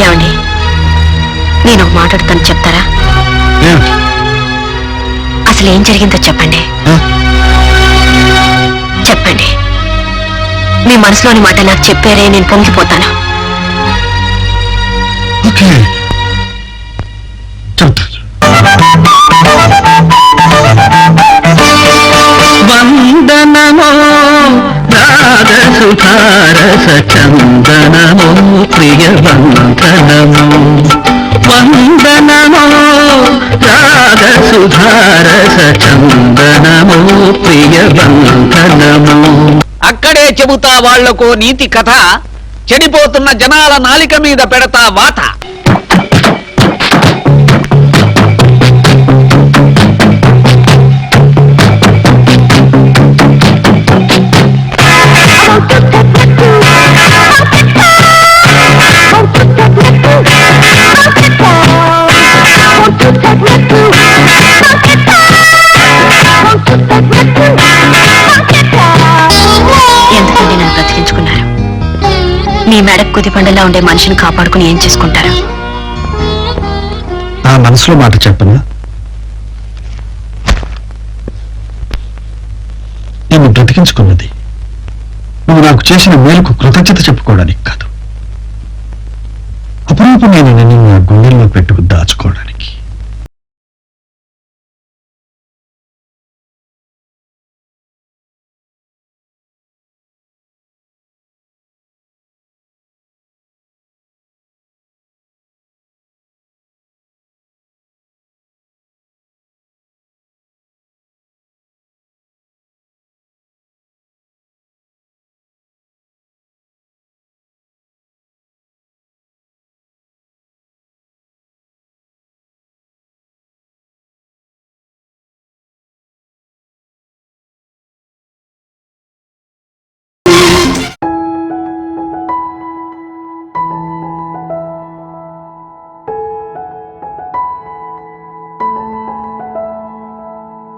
ఏమండి, నేను ఒక మాట్లాడుతాను, చెప్తారా? అసలు ఏం జరిగిందో చెప్పండి. చెప్పండి. మీ మనసులోని మాట నాకు చెప్పారే, నేను పొంగిపోతాను. వందనమో రాధసుధారస చందనమో ప్రియ వందనమో, వందనమో రాధసుధారస చందనమో ప్రియ వందనమో. అక్కడే చెబుతా వాళ్లకు నీతి కథ, చెడిపోతున్న జనాల నాలిక మీద పెడతా వాత. ఎందుకండి నన్ను బ్రతికించుకున్నారు? మీ మెడకు కుది పండులా ఉండే మనిషిని కాపాడుకుని ఏం చేసుకుంటారు? ఆ మనసులో మాట చెప్పనా? నిన్ను బ్రతికించుకున్నది నువ్వు నాకు చేసిన మేలుకు కృతజ్ఞత చెప్పుకోవడానికి కాదు, అపురూపమైన నిన్ను నా గుండెల్లో పెట్టుకు దాచుకోవడానికి.